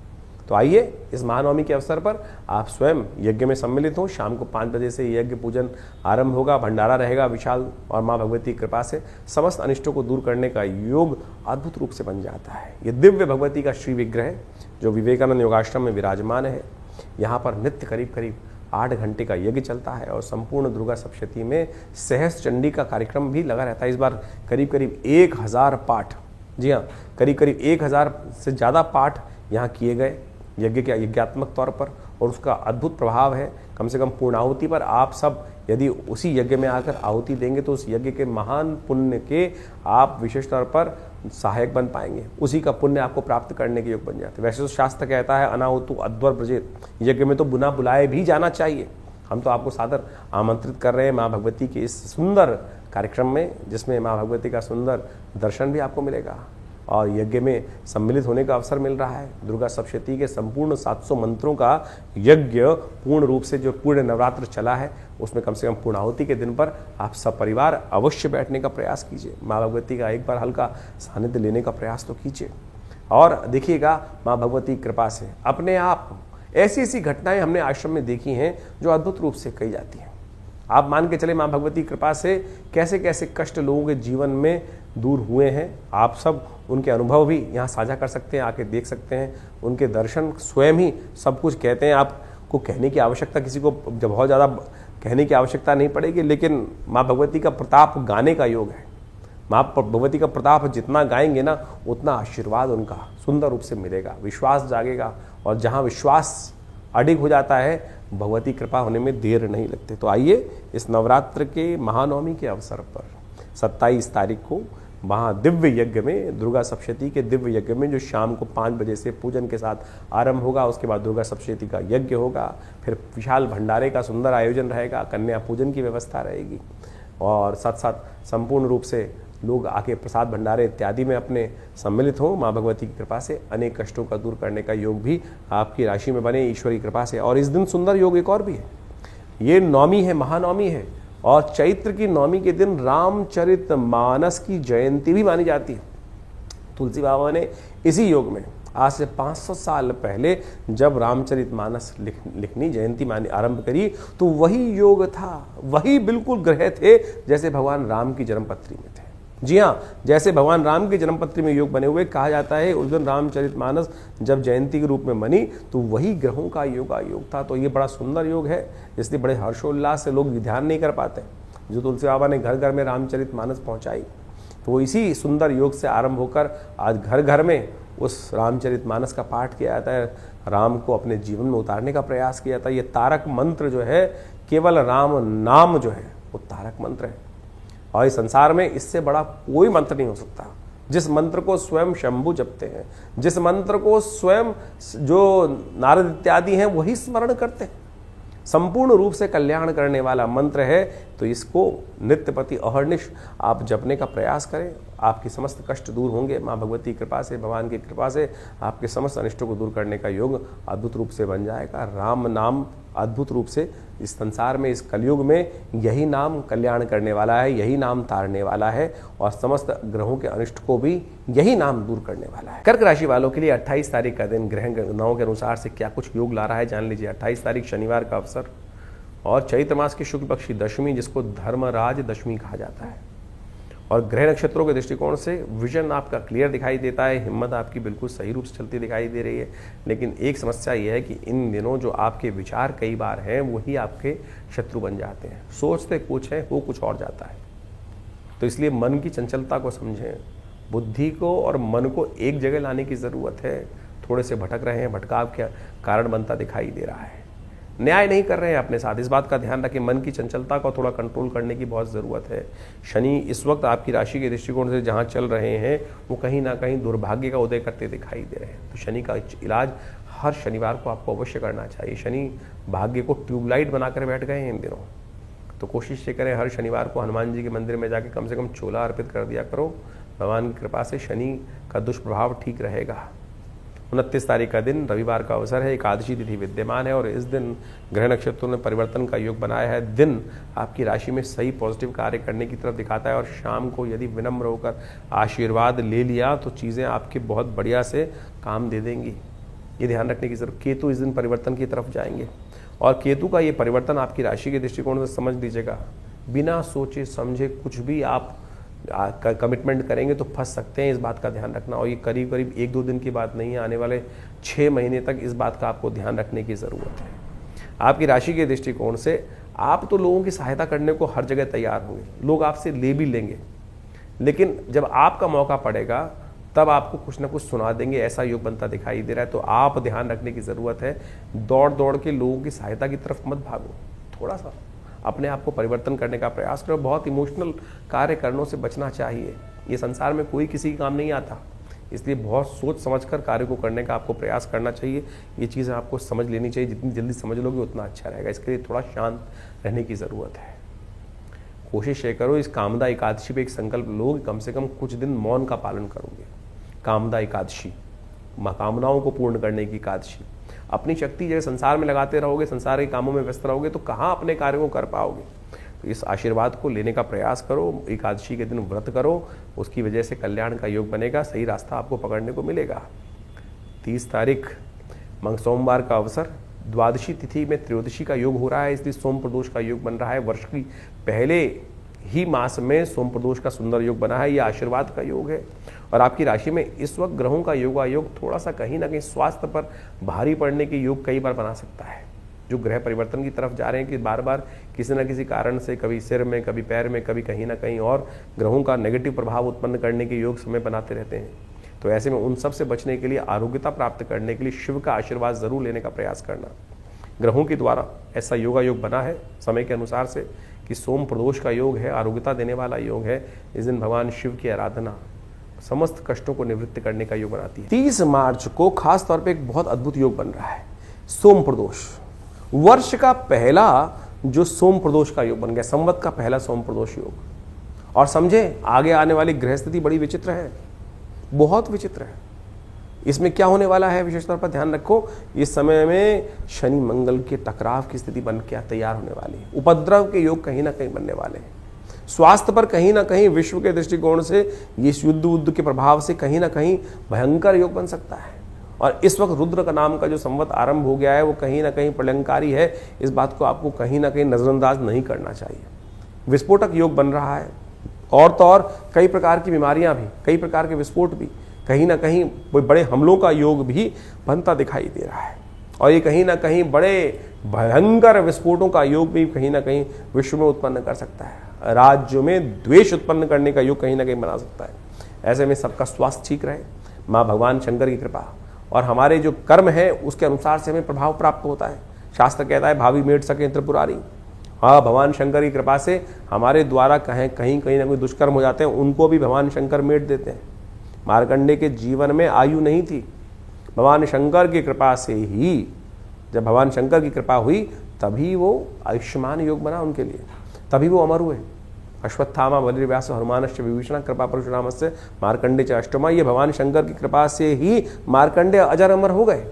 तो आइए इस महानवमी के अवसर पर आप स्वयं यज्ञ में सम्मिलित हों। शाम को 5 बजे से यज्ञ पूजन आरंभ होगा, भंडारा रहेगा विशाल, और माँ भगवती की कृपा से समस्त अनिष्टों को दूर करने का योग अद्भुत रूप से बन जाता है। ये दिव्य भगवती का श्री विग्रह जो विवेकानंद योगाश्रम में विराजमान है, यहाँ पर नित्य करीब करीब 8 घंटे का यज्ञ चलता है और संपूर्ण दुर्गा सप्तशती में सहस्त्र चंडी का कार्यक्रम भी लगा रहता है। इस बार करीब करीब 1000 पाठ, जी हाँ, करीब करीब 1000 से ज़्यादा पाठ यहाँ किए गए यज्ञ के यज्ञात्मक तौर पर, और उसका अद्भुत प्रभाव है। कम से कम पूर्णाहुति पर आप सब यदि उसी यज्ञ में आकर आहुति देंगे तो उस यज्ञ के महान पुण्य के आप विशेष तौर पर सहायक बन पाएंगे, उसी का पुण्य आपको प्राप्त करने के योग बन जाते हैं। वैसे तो शास्त्र कहता है अनाहुतु अध्वर ब्रजेत, यज्ञ में तो बिना बुलाए भी जाना चाहिए। हम तो आपको सादर आमंत्रित कर रहे हैं माँ भगवती के इस सुंदर कार्यक्रम में, जिसमें माँ भगवती का सुंदर दर्शन भी आपको मिलेगा और यज्ञ में सम्मिलित होने का अवसर मिल रहा है। दुर्गा सप्तशती के संपूर्ण 700 मंत्रों का यज्ञ पूर्ण रूप से जो पूर्ण नवरात्र चला है उसमें कम से कम पूर्णाहुति के दिन पर आप सब परिवार अवश्य बैठने का प्रयास कीजिए। माँ भगवती का एक बार हल्का सानिध्य लेने का प्रयास तो कीजिए और देखिएगा माँ भगवती की कृपा से अपने आप ऐसी ऐसी घटनाएं हमने आश्रम में देखी हैं जो अद्भुत रूप से कही जाती हैं। आप मान के चले माँ भगवती की कृपा से कैसे कैसे कष्ट लोगों के जीवन में दूर हुए हैं। आप सब उनके अनुभव भी यहाँ साझा कर सकते हैं, आके देख सकते हैं। उनके दर्शन स्वयं ही सब कुछ कहते हैं। आपको कहने की आवश्यकता, किसी को जब बहुत ज़्यादा कहने की आवश्यकता नहीं पड़ेगी, लेकिन माँ भगवती का प्रताप गाने का योग है। माँ भगवती का प्रताप जितना गाएंगे ना उतना आशीर्वाद उनका सुंदर रूप से मिलेगा, विश्वास जागेगा और जहाँ विश्वास अडिग हो जाता है भगवती कृपा होने में देर नहीं लगती। तो आइए इस नवरात्र के महानवमी के अवसर पर 27 तारीख को महादिव्य यज्ञ में, दुर्गा सप्तशती के दिव्य यज्ञ में जो शाम को 5 बजे से पूजन के साथ आरंभ होगा, उसके बाद दुर्गा सप्तशती का यज्ञ होगा, फिर विशाल भंडारे का सुंदर आयोजन रहेगा, कन्या पूजन की व्यवस्था रहेगी और साथ साथ संपूर्ण रूप से लोग आके प्रसाद भंडारे इत्यादि में अपने सम्मिलित हों। माँ भगवती की कृपा से अनेक कष्टों का दूर करने का योग भी आपकी राशि में बने ईश्वर की कृपा से। और इस दिन सुंदर योग एक और भी है, ये नवमी है, महानवमी है और चैत्र की नवमी के दिन रामचरितमानस की जयंती भी मानी जाती है। तुलसी बाबा ने इसी योग में आज से 500 साल पहले जब रामचरितमानस लिखनी जयंती मानी आरंभ करी तो वही योग था, वही बिल्कुल ग्रह थे जैसे भगवान राम की जन्मपत्री में थे। जी हाँ, जैसे भगवान राम की जन्मपत्री में योग बने हुए, कहा जाता है उस दिन रामचरितमानस जब जयंती के रूप में बनी तो वही ग्रहों का योग था। तो ये बड़ा सुंदर योग है, इसलिए बड़े हर्षोल्लास से लोग ध्यान नहीं कर पाते। जो तुलसी बाबा ने घर घर में रामचरितमानस पहुंचाई तो वो इसी सुंदर योग से आरंभ होकर आज घर घर में उस रामचरितमानस का पाठ किया जाता है, राम को अपने जीवन में उतारने का प्रयास किया जाता है। ये तारक मंत्र जो है, केवल राम नाम जो है वो तारक मंत्र है और इस संसार में इससे बड़ा कोई मंत्र नहीं हो सकता। जिस मंत्र को स्वयं शंभु जपते हैं, जिस मंत्र को स्वयं जो नारद इत्यादि हैं वही स्मरण करते हैं, संपूर्ण रूप से कल्याण करने वाला मंत्र है। तो इसको नित्यपति अहर्निश आप जपने का प्रयास करें, आपके समस्त कष्ट दूर होंगे। माँ भगवती की कृपा से, भगवान की कृपा से आपके समस्त अनिष्टों को दूर करने का योग अद्भुत रूप से बन जाएगा। राम नाम अद्भुत रूप से इस संसार में, इस कलयुग में यही नाम कल्याण करने वाला है, यही नाम तारने वाला है और समस्त ग्रहों के अनिष्ट को भी यही नाम दूर करने वाला है। कर्क राशि वालों के लिए 28 तारीख का दिन ग्रह गणनाओं के अनुसार से क्या कुछ योग ला रहा है जान लीजिए। 28 तारीख शनिवार का अवसर और चैत्र मास की शुक्ल पक्ष की दशमी, जिसको धर्मराज दशमी कहा जाता है। और ग्रह नक्षत्रों के दृष्टिकोण से विजन आपका क्लियर दिखाई देता है, हिम्मत आपकी बिल्कुल सही रूप से चलती दिखाई दे रही है। लेकिन एक समस्या यह है कि इन दिनों जो आपके विचार कई बार हैं वही आपके शत्रु बन जाते हैं। सोचते कुछ है, वो कुछ और जाता है। तो इसलिए मन की चंचलता को समझें, बुद्धि को और मन को एक जगह लाने की ज़रूरत है। थोड़े से भटक रहे हैं, भटकाव के कारण बनता दिखाई दे रहा है। न्याय नहीं कर रहे हैं अपने साथ, इस बात का ध्यान रखें। मन की चंचलता को थोड़ा कंट्रोल करने की बहुत ज़रूरत है। शनि इस वक्त आपकी राशि के दृष्टिकोण से जहाँ चल रहे हैं वो कहीं ना कहीं दुर्भाग्य का उदय करते दिखाई दे रहे हैं। तो शनि का इलाज हर शनिवार को आपको अवश्य करना चाहिए। शनि भाग्य को ट्यूबलाइट बनाकर बैठ गए हैं इन दिनों, तो कोशिश ये करें हर शनिवार को हनुमान जी के मंदिर में जाके कम से कम छोला अर्पित कर दिया करो। भगवान की कृपा से शनि का दुष्प्रभाव ठीक रहेगा। 29 तारीख का दिन रविवार का अवसर है, एकादशी तिथि विद्यमान है और इस दिन ग्रह नक्षत्रों ने परिवर्तन का योग बनाया है। दिन आपकी राशि में सही पॉजिटिव कार्य करने की तरफ दिखाता है और शाम को यदि विनम्र होकर आशीर्वाद ले लिया तो चीज़ें आपके बहुत बढ़िया से काम दे देंगी। ये ध्यान रखने की जरूरत। केतु इस दिन परिवर्तन की तरफ जाएंगे और केतु का ये परिवर्तन आपकी राशि के दृष्टिकोण से समझ लीजिएगा, बिना सोचे समझे कुछ भी आप कमिटमेंट करेंगे तो फंस सकते हैं, इस बात का ध्यान रखना। और ये करीब करीब 1-2 दिन की बात नहीं है, आने वाले 6 महीने तक इस बात का आपको ध्यान रखने की ज़रूरत है। आपकी राशि के दृष्टिकोण से आप तो लोगों की सहायता करने को हर जगह तैयार होंगे, लोग आपसे ले भी लेंगे, लेकिन जब आपका मौका पड़ेगा तब आपको कुछ ना कुछ सुना देंगे, ऐसा योग बनता दिखाई दे रहा है। तो आप ध्यान रखने की ज़रूरत है, दौड़ दौड़ के लोगों की सहायता की तरफ मत भागो, थोड़ा सा अपने आप को परिवर्तन करने का प्रयास करो। बहुत इमोशनल कार्य करने से बचना चाहिए। ये संसार में कोई किसी के काम नहीं आता, इसलिए बहुत सोच समझकर कार्य को करने का आपको प्रयास करना चाहिए। ये चीज़ें आपको समझ लेनी चाहिए, जितनी जल्दी समझ लोगे उतना अच्छा रहेगा। इसके लिए थोड़ा शांत रहने की ज़रूरत है। कोशिश ये करो, इस कामदा एकादशी पे एक संकल्प लो कि कम से कम कुछ दिन मौन का पालन करोगे। कामदा एकादशी, कामनाओं को पूर्ण करने की एकादशी। अपनी शक्ति जैसे संसार में लगाते रहोगे, संसार के कामों में व्यस्त रहोगे, तो कहाँ अपने कार्यों को कर पाओगे। तो इस आशीर्वाद को लेने का प्रयास करो, एकादशी के दिन व्रत करो, उसकी वजह से कल्याण का योग बनेगा, सही रास्ता आपको पकड़ने को मिलेगा। 30 तारीख सोमवार का अवसर, द्वादशी तिथि में त्रयोदशी का योग हो रहा है, इसलिए सोम प्रदोष का योग बन रहा है। वर्ष की पहले ही मास में सोम प्रदोष का सुंदर योग बना है। यह आशीर्वाद का योग है। और आपकी राशि में इस वक्त ग्रहों का योगायोग थोड़ा सा कहीं ना कहीं स्वास्थ्य पर भारी पड़ने के योग कई बार बना सकता है। जो ग्रह परिवर्तन की तरफ जा रहे हैं कि बार बार किसी न किसी कारण से कभी सिर में, कभी पैर में, कभी कहीं ना कहीं और ग्रहों का नेगेटिव प्रभाव उत्पन्न करने के योग समय बनाते रहते हैं। तो ऐसे में उन सब से बचने के लिए, आरोग्यता प्राप्त करने के लिए शिव का आशीर्वाद जरूर लेने का प्रयास करना। ग्रहों के द्वारा ऐसा योगायोग बना है समय के अनुसार से कि सोम प्रदोष का योग है, आरोग्यता देने वाला योग है। इस दिन भगवान शिव की आराधना समस्त कष्टों को निवृत्त करने का योग बनाती है। 30 मार्च को खास तौर पे एक बहुत अद्भुत योग बन रहा है, सोम प्रदोष। वर्ष का पहला जो सोम प्रदोष का योग बन गया, संवत का पहला सोम प्रदोष योग। और समझे आगे आने वाली ग्रह स्थिति बड़ी विचित्र है, बहुत विचित्र है। इसमें क्या होने वाला है विशेष तौर पर ध्यान रखो। इस समय में शनि मंगल के टकराव की स्थिति बन के तैयार होने वाली है। उपद्रव के योग कहीं ना कहीं बनने वाले हैं। स्वास्थ्य पर कहीं ना कहीं विश्व के दृष्टिकोण से ये युद्ध के प्रभाव से कहीं ना कहीं भयंकर योग बन सकता है। और इस वक्त रुद्र का नाम का जो संवत आरंभ हो गया है वो कहीं ना कहीं प्रलयंकारी है। इस बात को आपको कहीं ना कहीं नजरअंदाज नहीं करना चाहिए। विस्फोटक योग बन रहा है, और तो और कई प्रकार की बीमारियां भी, कई प्रकार के विस्फोट भी, कहीं ना कहीं बड़े हमलों का योग भी बनता दिखाई दे रहा है। और ये कहीं ना कहीं बड़े भयंकर विस्फोटों का योग भी कहीं ना कहीं विश्व में उत्पन्न कर सकता है। राज्यों में द्वेष उत्पन्न करने का योग कहीं ना कहीं बना सकता है। ऐसे में सबका स्वास्थ्य ठीक रहे, माँ भगवान शंकर की कृपा और हमारे जो कर्म है उसके अनुसार से हमें प्रभाव प्राप्त होता है। शास्त्र कहता है भावी मेट सके त्रिपुरारी। हाँ, भगवान शंकर की कृपा से हमारे द्वारा कहीं ना कोई दुष्कर्म हो जाते हैं, उनको भी भगवान शंकर मेट देते हैं। मार्कंडे के जीवन में आयु नहीं थी, भगवान शंकर की कृपा से ही, जब भगवान शंकर की कृपा हुई तभी वो आयुष्मान योग बना उनके लिए, तभी वो अमर हुए। अश्वत्थामा बलिर्व्यास हनुमानश्च विभीषण कृपा परशुरामस्य मार्कंडे च अष्टमा। ये भगवान शंकर की कृपा से ही मार्कंडे अजर अमर हो गए।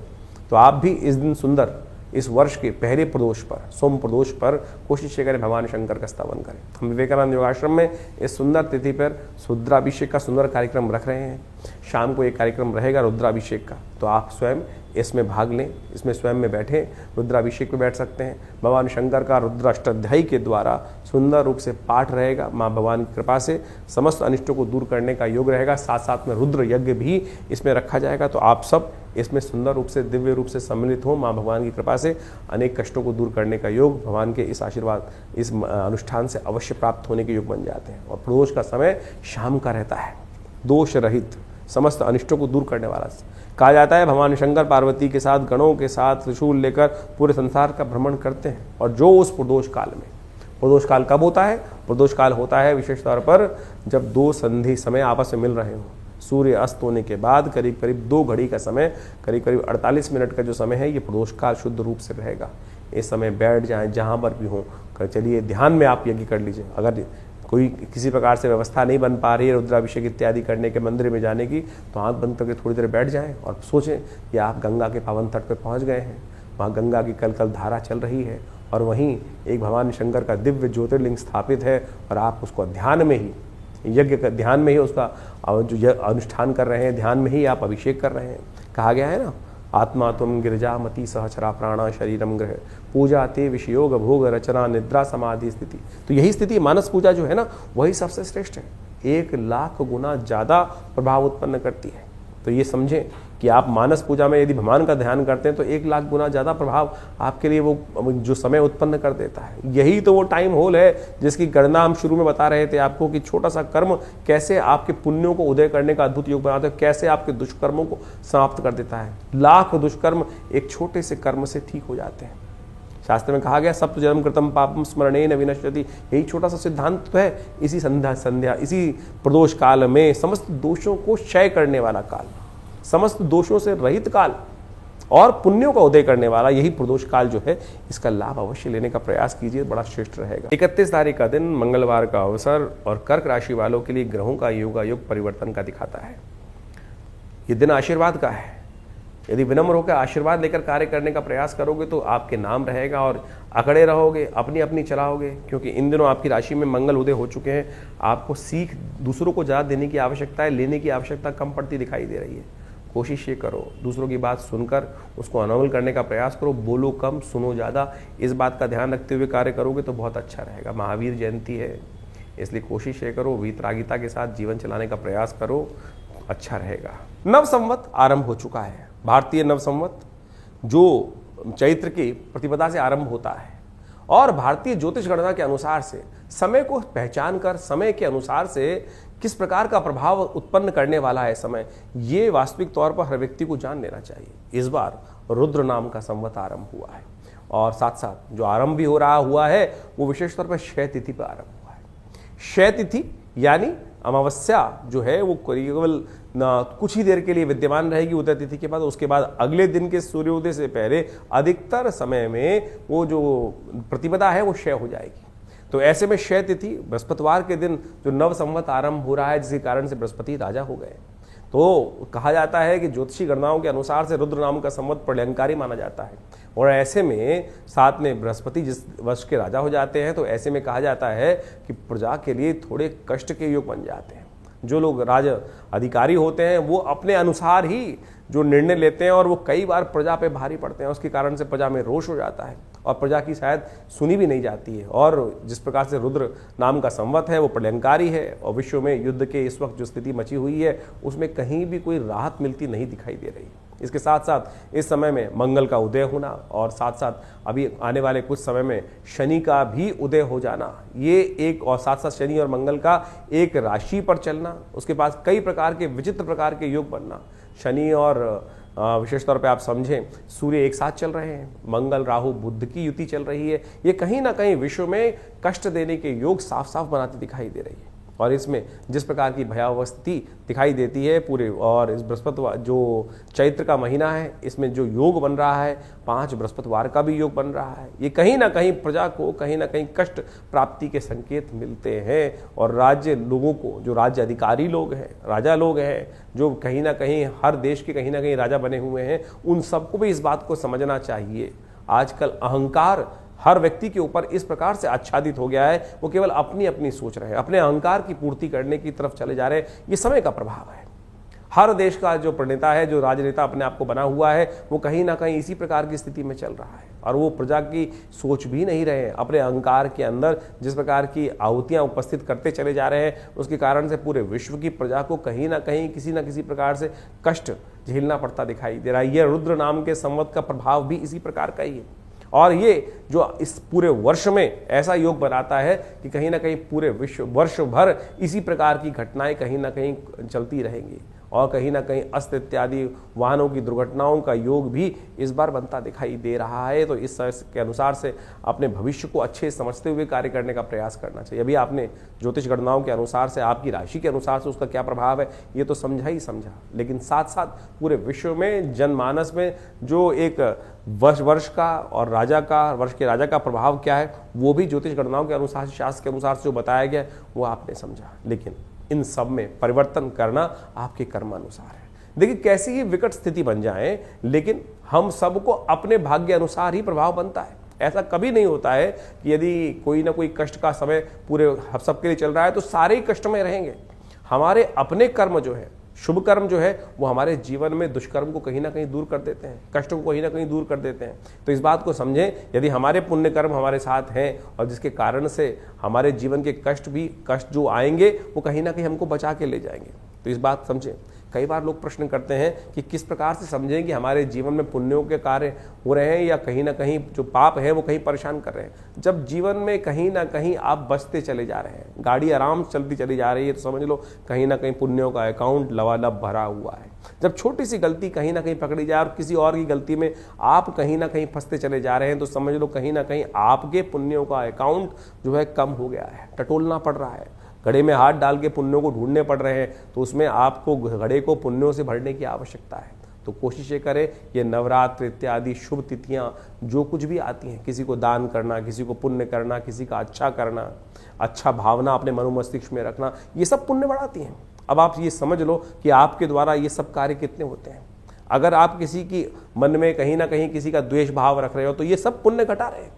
तो आप भी इस दिन सुंदर, इस वर्ष के पहले प्रदोष पर, सोम प्रदोष पर कोशिश करें भगवान शंकर का स्तवन करें। हम विवेकानंद योगाश्रम में इस सुंदर तिथि पर रुद्राभिषेक का सुंदर कार्यक्रम रख रहे हैं। शाम को एक कार्यक्रम रहेगा रुद्राभिषेक का, तो आप स्वयं इसमें भाग लें, इसमें स्वयं में बैठें, रुद्राभिषेक पे बैठ सकते हैं। भगवान शंकर का रुद्र अष्टाध्यायी के द्वारा सुंदर रूप से पाठ रहेगा। माँ भगवान की कृपा से समस्त अनिष्टों को दूर करने का योग रहेगा। साथ साथ में रुद्र यज्ञ भी इसमें रखा जाएगा। तो आप सब इसमें सुंदर रूप से, दिव्य रूप से सम्मिलित हो। माँ भगवान की कृपा से अनेक कष्टों को दूर करने का योग भगवान के इस आशीर्वाद, इस अनुष्ठान से अवश्य प्राप्त होने के योग बन जाते हैं। और प्रदोष का समय शाम का रहता है, दोष रहित, समस्त अनिष्टों को दूर करने वाला। कहा जाता है भगवान शंकर पार्वती के साथ, गणों के साथ त्रिशूल लेकर पूरे संसार का भ्रमण करते हैं। और जो उस प्रदोष काल में, प्रदोष काल कब होता है? प्रदोष काल होता है विशेष तौर पर जब दो संधि समय आपस में मिल रहे हों। सूर्य अस्त होने के बाद करीब करीब 2 घड़ी का समय, करीब करीब 48 मिनट का जो समय है, ये प्रदोष काल शुद्ध रूप से रहेगा। इस समय बैठ जाएं जहाँ पर भी हों, चलिए ध्यान में आप यज्ञ कर लीजिए। अगर कोई किसी प्रकार से व्यवस्था नहीं बन पा रही है रुद्राभिषेक इत्यादि करने के, मंदिर में जाने की, तो आंख बंद करके थोड़ी देर बैठ जाएं और सोचें कि आप गंगा के पावन तट पर पहुंच गए हैं। वहाँ गंगा की कल धारा चल रही है और वहीं एक भगवान शंकर का दिव्य ज्योतिर्लिंग स्थापित है और आप उसको ध्यान में ही, यज्ञ का ध्यान में ही उसका जो अनुष्ठान कर रहे हैं, ध्यान में ही आप अभिषेक कर रहे हैं। कहा गया है ना, आत्मा तुम गिरजामती सहचरा प्राणा शरीरम ग्रह पूजा ते विषयोग भोग रचना निद्रा समाधि स्थिति। तो यही स्थिति मानस पूजा जो है ना, वही सबसे श्रेष्ठ है, 1 लाख गुना ज़्यादा प्रभाव उत्पन्न करती है। तो ये समझें कि आप मानस पूजा में यदि भगवान का ध्यान करते हैं तो 1 लाख गुना ज़्यादा प्रभाव आपके लिए वो जो समय उत्पन्न कर देता है। यही तो वो टाइम होल है जिसकी गणना हम शुरू में बता रहे थे आपको कि छोटा सा कर्म कैसे आपके पुण्यों को उदय करने का अद्भुत योग बनाता है, कैसे आपके दुष्कर्मों को समाप्त कर देता है। लाख दुष्कर्म एक छोटे से कर्म से ठीक हो जाते हैं। शास्त्र में कहा गया सप्त जन्म कृतम पापम स्मरणेन विनश्यति, यही छोटा सा सिद्धांत तो है। इसी संध्या इसी प्रदोष काल में समस्त दोषों को क्षय करने वाला काल, समस्त दोषों से रहित काल और पुण्यों का उदय करने वाला यही प्रदोष काल जो है, इसका लाभ अवश्य लेने का प्रयास कीजिए, बड़ा श्रेष्ठ रहेगा। 31 तारीख का दिन मंगलवार का अवसर और कर्क राशि वालों के लिए ग्रहों का योग परिवर्तन का दिखाता है। ये दिन आशीर्वाद का है। यदि विनम्र होकर आशीर्वाद लेकर कार्य करने का प्रयास करोगे तो आपके नाम रहेगा और अकड़े रहोगे, अपनी अपनी चलाओगे, क्योंकि इन दिनों आपकी राशि में मंगल उदय हो चुके हैं। आपको सीख दूसरों को ज़्यादा देने की आवश्यकता है, लेने की आवश्यकता कम पड़ती दिखाई दे रही है। कोशिश ये करो, दूसरों की बात सुनकर उसको अमल करने का प्रयास करो, बोलो कम सुनो ज़्यादा, इस बात का ध्यान रखते हुए कार्य करोगे तो बहुत अच्छा रहेगा। महावीर जयंती है, इसलिए कोशिश ये करो, वीतरागिता के साथ जीवन चलाने का प्रयास करो, अच्छा रहेगा। नव संवत आरंभ हो चुका है। भारतीय नव संवत जो चैत्र की प्रतिपदा से आरंभ होता है और भारतीय ज्योतिष गणना के अनुसार से समय को पहचान कर समय के अनुसार से किस प्रकार का प्रभाव उत्पन्न करने वाला है समय, ये वास्तविक तौर पर हर व्यक्ति को जान लेना चाहिए। इस बार रुद्र नाम का संवत आरंभ हुआ है और साथ साथ जो आरंभ भी हो रहा हुआ है वो विशेष तौर पर क्षय तिथि पर आरंभ हुआ है। क्षय तिथि यानी अमावस्या जो है वो केवल कुछ ही देर के लिए विद्यमान रहेगी उदय तिथि के बाद। उसके बाद अगले दिन के सूर्योदय से पहले अधिकतर समय में वो जो प्रतिपदा है वो क्षय हो जाएगी। तो ऐसे में क्षय तिथि बृहस्पतिवार के दिन जो नव संवत आरंभ हो रहा है, जिसके कारण से बृहस्पति राजा हो गए, तो कहा जाता है कि ज्योतिषी गणनाओं के अनुसार से रुद्र नाम का संवत प्रलयंकारी माना जाता है। और ऐसे में साथ में बृहस्पति जिस वर्ष के राजा हो जाते हैं, तो ऐसे में कहा जाता है कि प्रजा के लिए थोड़े कष्ट के योग बन जाते हैं। जो लोग राज अधिकारी होते हैं वो अपने अनुसार ही जो निर्णय लेते हैं और वो कई बार प्रजा पे भारी पड़ते हैं, उसके कारण से प्रजा में रोष हो जाता है और प्रजा की शायद सुनी भी नहीं जाती है। और जिस प्रकार से रुद्र नाम का संवत है वो प्रलयंकारी है और विश्व में युद्ध के इस वक्त जो स्थिति मची हुई है उसमें कहीं भी कोई राहत मिलती नहीं दिखाई दे रही। इसके साथ साथ इस समय में मंगल का उदय होना और साथ साथ अभी आने वाले कुछ समय में शनि का भी उदय हो जाना, ये एक, और साथ साथ शनि और मंगल का एक राशि पर चलना, उसके बाद कई प्रकार के विचित्र प्रकार के योग बनना। शनि और विशेष तौर पे आप समझें सूर्य एक साथ चल रहे हैं, मंगल राहु बुध की युति चल रही है, ये कहीं ना कहीं विश्व में कष्ट देने के योग साफ साफ बनाती दिखाई दे रही है। और इसमें जिस प्रकार की भयावह स्थिति दिखाई देती है पूरे, और इस बृहस्पतिवार जो चैत्र का महीना है इसमें जो योग बन रहा है, 5 बृहस्पतिवार का भी योग बन रहा है, ये कहीं ना कहीं प्रजा को कहीं ना कहीं कष्ट प्राप्ति के संकेत मिलते हैं। और राज्य लोगों को, जो राज्य अधिकारी लोग हैं, राजा लोग हैं, जो कहीं ना कहीं हर देश के कहीं ना कहीं राजा बने हुए हैं, उन सबको भी इस बात को समझना चाहिए। आजकल अहंकार हर व्यक्ति के ऊपर इस प्रकार से आच्छादित हो गया है, वो केवल अपनी अपनी सोच रहे हैं, अपने अहंकार की पूर्ति करने की तरफ चले जा रहे हैं। ये समय का प्रभाव है। हर देश का जो प्रणेता है, जो राजनेता अपने आप को बना हुआ है, वो कहीं ना कहीं इसी प्रकार की स्थिति में चल रहा है और वो प्रजा की सोच भी नहीं रहे हैं। अपने अहंकार के अंदर जिस प्रकार की आहुतियां उपस्थित करते चले जा रहे हैं, उसके कारण से पूरे विश्व की प्रजा को कहीं ना कहीं किसी न किसी प्रकार से कष्ट झेलना पड़ता दिखाई दे रहा है। यह रुद्र नाम के संवत का प्रभाव भी इसी प्रकार का ही है। और ये जो इस पूरे वर्ष में ऐसा योग बनाता है कि कहीं ना कहीं पूरे विश्व वर्ष भर इसी प्रकार की घटनाएं कहीं ना कहीं चलती रहेंगी और कहीं ना कहीं अस्त इत्यादि वाहनों की दुर्घटनाओं का योग भी इस बार बनता दिखाई दे रहा है। तो इस के अनुसार से अपने भविष्य को अच्छे समझते हुए कार्य करने का प्रयास करना चाहिए। अभी आपने ज्योतिष गणनाओं के अनुसार से आपकी राशि के अनुसार से उसका क्या प्रभाव है ये तो समझा ही समझा, लेकिन साथ साथ पूरे विश्व में जनमानस में जो एक वर्ष का और राजा का, वर्ष के राजा का प्रभाव क्या है वो भी ज्योतिष गणनाओं के अनुसार, शास्त्र के अनुसार से जो बताया गया वो आपने समझा। लेकिन इन सब में परिवर्तन करना आपके कर्मानुसार है। देखिए कैसी ही विकट स्थिति बन जाए, लेकिन हम सबको अपने भाग्य अनुसार ही प्रभाव बनता है। ऐसा कभी नहीं होता है कि यदि कोई ना कोई कष्ट का समय पूरे सबके लिए चल रहा है तो सारे ही कष्ट में रहेंगे। हमारे अपने कर्म जो है, शुभ कर्म जो है, वो हमारे जीवन में दुष्कर्म को कहीं ना कहीं दूर कर देते हैं, कष्टों को कहीं ना कहीं दूर कर देते हैं। तो इस बात को समझें, यदि हमारे पुण्य कर्म हमारे साथ हैं और जिसके कारण से हमारे जीवन के कष्ट जो आएंगे वो कहीं ना कहीं हमको बचा के ले जाएंगे। तो इस बात समझें। कई बार लोग प्रश्न करते हैं कि किस प्रकार से समझें कि हमारे जीवन में पुण्यों के कार्य हो रहे हैं या कहीं ना कहीं जो पाप है वो कहीं परेशान कर रहे हैं। जब जीवन में कहीं ना कहीं आप बचते चले जा रहे हैं, गाड़ी आराम से चलती चली जा रही है, तो समझ लो कहीं ना कहीं पुण्यों का अकाउंट लबालब भरा हुआ है। जब छोटी सी गलती कहीं ना कहीं पकड़ी जाए और किसी और की गलती में आप कहीं ना कहीं फंसते चले जा रहे हैं, तो समझ लो कहीं ना कहीं आपके पुण्यों का अकाउंट जो है कम हो गया है, टटोलना पड़ रहा है। घड़े में हाथ डाल के पुण्यों को ढूंढने पड़ रहे हैं, तो उसमें आपको घड़े को पुण्यों से भरने की आवश्यकता है। तो कोशिश ये करें, ये नवरात्र इत्यादि शुभ तिथियां जो कुछ भी आती हैं, किसी को दान करना, किसी को पुण्य करना, किसी का अच्छा करना, अच्छा भावना अपने मनो मस्तिष्क में रखना, ये सब पुण्य बढ़ाती हैं। अब आप ये समझ लो कि आपके द्वारा ये सब कार्य कितने होते हैं। अगर आप किसी की मन में कहीं ना कहीं किसी का द्वेष भाव रख रहे हो, तो ये सब पुण्य घटा रहे हैं,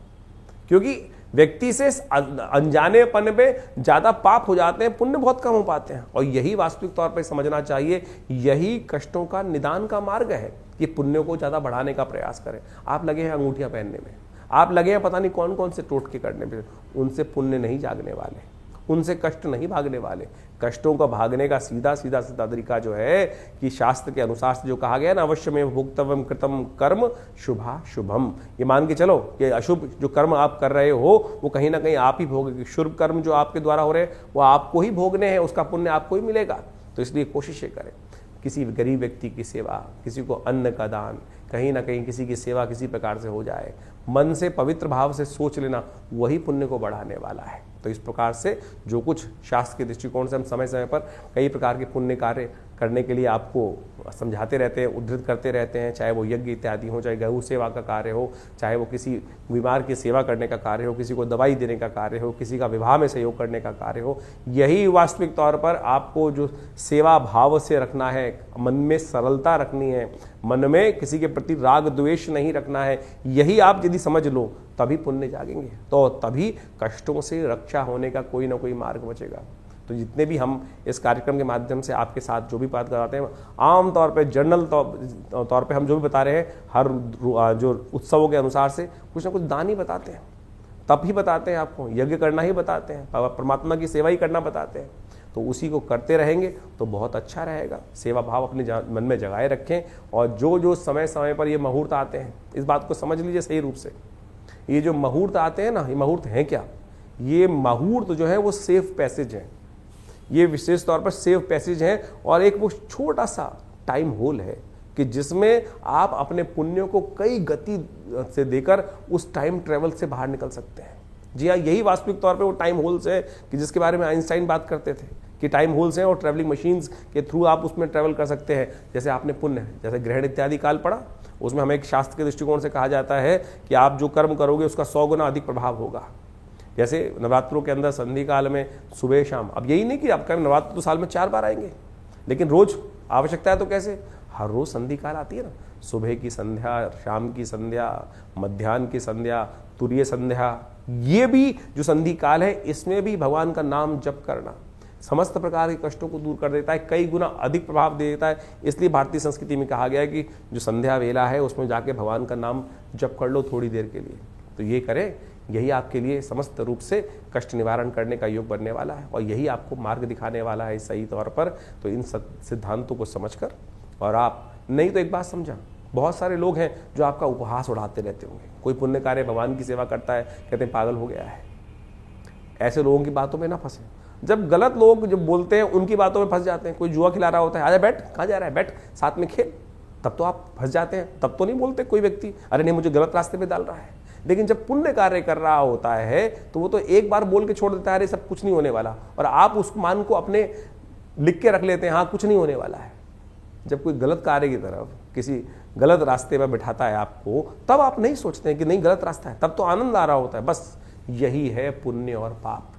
क्योंकि व्यक्ति से अनजानेपन पे ज्यादा पाप हो जाते हैं, पुण्य बहुत कम हो पाते हैं। और यही वास्तविक तौर पे समझना चाहिए, यही कष्टों का निदान का मार्ग है कि पुण्यों को ज्यादा बढ़ाने का प्रयास करें। आप लगे हैं अंगूठियां पहनने में, आप लगे हैं पता नहीं कौन कौन से टोटके करने में, उनसे पुण्य नहीं जागने वाले, उनसे कष्ट नहीं भागने वाले। कष्टों का भागने का सीधा तरीका जो है कि शास्त्र के अनुसार से जो कहा गया ना, अवश्य में भोक्तव्यम कृतम कर्म शुभा शुभम, ये मान के चलो कि अशुभ जो कर्म आप कर रहे हो वो कहीं ना कहीं आप ही भोगेंगे, शुभ कर्म जो आपके द्वारा हो रहे हैं वो आपको ही भोगने हैं, उसका पुण्य आपको ही मिलेगा। तो इसलिए कोशिशें करें, किसी गरीब व्यक्ति की सेवा, किसी को अन्न का दान, कहीं ना कहीं किसी की सेवा किसी प्रकार से हो जाए, मन से पवित्र भाव से सोच लेना, वही पुण्य को बढ़ाने वाला है। तो इस प्रकार से जो कुछ शास्त्र के दृष्टिकोण से हम समय समय पर कई प्रकार के पुण्य कार्य करने के लिए आपको समझाते रहते हैं, उद्धृत करते रहते हैं, चाहे वो यज्ञ इत्यादि हो, चाहे गौ सेवा का कार्य हो, चाहे वो किसी बीमार की सेवा करने का कार्य हो, किसी को दवाई देने का कार्य हो, किसी का विवाह में सहयोग करने का कार्य हो। यही वास्तविक तौर पर आपको जो सेवा भाव से रखना है, मन में सरलता रखनी है, मन में किसी के प्रति राग द्वेष नहीं रखना है, यही आप यदि समझ लो तभी पुण्य जागेंगे, तो तभी कष्टों से रक्षा होने का कोई ना कोई मार्ग बचेगा। तो जितने भी हम इस कार्यक्रम के माध्यम से आपके साथ जो भी बात कराते हैं, आम तौर पे जनरल तौर पे हम जो भी बता रहे हैं, हर जो उत्सवों के अनुसार से कुछ ना कुछ दान ही बताते हैं, तप ही बताते हैं, आपको यज्ञ करना ही बताते हैं, परमात्मा की सेवा ही करना बताते हैं। तो उसी को करते रहेंगे तो बहुत अच्छा रहेगा। सेवा भाव अपने मन में जगाए रखें, और जो जो समय समय पर ये मुहूर्त आते हैं, इस बात को समझ लीजिए सही रूप से। ये जो मुहूर्त आते हैं ना, ये मुहूर्त हैं क्या? ये मुहूर्त जो है वो सेफ पैसेज है, ये विशेष तौर पर सेफ पैसेज है, और एक वो छोटा सा टाइम होल है कि जिसमें आप अपने पुण्यों को कई गति से देकर उस टाइम ट्रेवल से बाहर निकल सकते हैं। जी हाँ, यही वास्तविक तौर पे वो टाइम होल्स है कि जिसके बारे में आइंस्टाइन बात करते थे कि टाइम होल्स हैं और ट्रैवलिंग मशीन्स के थ्रू आप उसमें ट्रैवल कर सकते हैं। जैसे आपने पुण्य, जैसे ग्रहण इत्यादि काल पढ़ा, उसमें हमें एक शास्त्र के दृष्टिकोण से कहा जाता है कि आप जो कर्म करोगे उसका 100 गुना अधिक प्रभाव होगा। जैसे नवरात्रों के अंदर संधि काल में सुबह शाम, अब यही नहीं कि आपका नवरात्र तो साल में 4 बार आएंगे, लेकिन रोज आवश्यकता है तो कैसे, हर रोज संधि काल आती है ना, सुबह की संध्या, शाम की संध्या, मध्याह्न की संध्या, तुरीय संध्या, ये भी जो संधि काल है इसमें भी भगवान का नाम जप करना समस्त प्रकार के कष्टों को दूर कर देता है, कई गुना अधिक प्रभाव दे देता है। इसलिए भारतीय संस्कृति में कहा गया है कि जो संध्या वेला है उसमें जाके भगवान का नाम जप कर लो थोड़ी देर के लिए। तो ये करें, यही आपके लिए समस्त रूप से कष्ट निवारण करने का योग बनने वाला है, और यही आपको मार्ग दिखाने वाला है सही तौर पर। तो इन सिद्धांतों को समझकर, और आप नहीं तो एक बात समझा, बहुत सारे लोग हैं जो आपका उपहास उड़ाते रहते होंगे। कोई पुण्य कार्य भगवान की सेवा करता है, कहते हैं पागल हो गया है। ऐसे लोगों की बातों में ना फंसे। जब गलत लोग जो बोलते हैं उनकी बातों में फंस जाते हैं, कोई जुआ खिला रहा होता है, आजा बैठ, कहाँ जा रहा है, बैठ साथ में खेल, तब तो आप फंस जाते हैं। तब तो नहीं बोलते कोई व्यक्ति, अरे नहीं मुझे गलत रास्ते पे डाल रहा है। लेकिन जब पुण्य कार्य कर रहा होता है तो वो तो एक बार बोल के छोड़ देता है, अरे सब कुछ नहीं होने वाला, और आप उस मान को अपने लिख के रख लेते हैं, हाँ कुछ नहीं होने वाला है। जब कोई गलत कार्य की तरफ, किसी गलत रास्ते पर बिठाता है आपको, तब आप नहीं सोचते हैं कि नहीं गलत रास्ता है, तब तो आनंद आ रहा होता है। बस यही है पुण्य और पाप।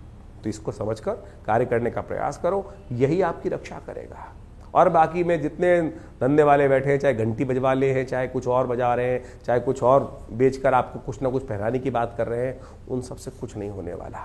तो इसको समझकर कार्य करने का प्रयास करो, यही आपकी रक्षा करेगा। और बाकी में जितने धंधे वाले बैठे हैं, चाहे घंटी बजवा ले हैं, चाहे कुछ और बजा रहे हैं, चाहे कुछ और बेचकर आपको कुछ ना कुछ पहनाने की बात कर रहे हैं, उन सब से कुछ नहीं होने वाला।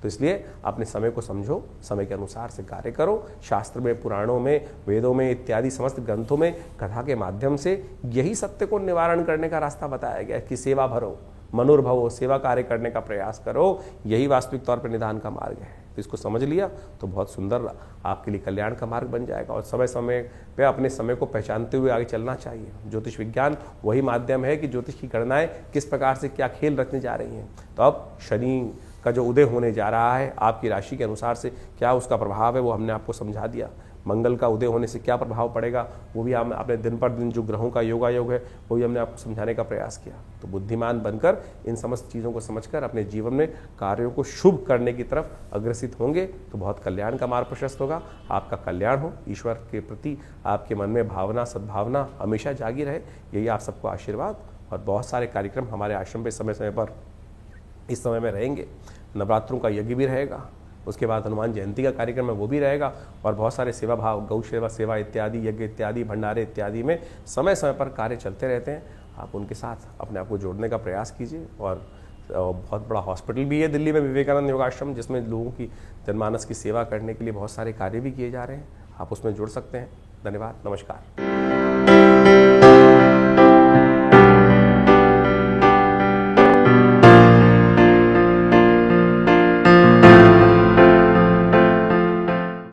तो इसलिए अपने समय को समझो, समय के अनुसार से कार्य करो। शास्त्र में, पुराणों में, वेदों में इत्यादि समस्त ग्रंथों में कथा के माध्यम से यही सत्य को निवारण करने का रास्ता बताया गया कि सेवा भरो, मनोरभवो, सेवा कार्य करने का प्रयास करो, यही वास्तविक तौर पर निदान का मार्ग है। तो इसको समझ लिया तो बहुत सुंदर आपके लिए कल्याण का मार्ग बन जाएगा। और समय समय पे अपने समय को पहचानते हुए आगे चलना चाहिए। ज्योतिष विज्ञान वही माध्यम है कि ज्योतिष की गणनाएं किस प्रकार से क्या खेल रखने जा रही हैं। तो अब शनि का जो उदय होने जा रहा है, आपकी राशि के अनुसार से क्या उसका प्रभाव है वो हमने आपको समझा दिया। मंगल का उदय होने से क्या प्रभाव पड़ेगा वो भी हम अपने दिन पर दिन जो ग्रहों का योगायोग है वो भी हमने आपको समझाने का प्रयास किया। तो बुद्धिमान बनकर इन समस्त चीज़ों को समझकर अपने जीवन में कार्यों को शुभ करने की तरफ अग्रसित होंगे तो बहुत कल्याण का मार्ग प्रशस्त होगा। आपका कल्याण हो, ईश्वर के प्रति आपके मन में भावना सद्भावना हमेशा जागी रहे, यही आप सबको आशीर्वाद। और बहुत सारे कार्यक्रम हमारे आश्रम पे समय समय पर इस समय में रहेंगे। नवरात्रों का यज्ञ भी रहेगा, उसके बाद हनुमान जयंती का कार्यक्रम है वो भी रहेगा, और बहुत सारे सेवा भाव, गौ सेवा इत्यादि, यज्ञ इत्यादि, भंडारे इत्यादि में समय समय पर कार्य चलते रहते हैं। आप उनके साथ अपने आप को जोड़ने का प्रयास कीजिए। और बहुत बड़ा हॉस्पिटल भी है दिल्ली में, विवेकानंद योगाश्रम, जिसमें लोगों की जनमानस की सेवा करने के लिए बहुत सारे कार्य भी किए जा रहे हैं। आप उसमें जुड़ सकते हैं। धन्यवाद, नमस्कार।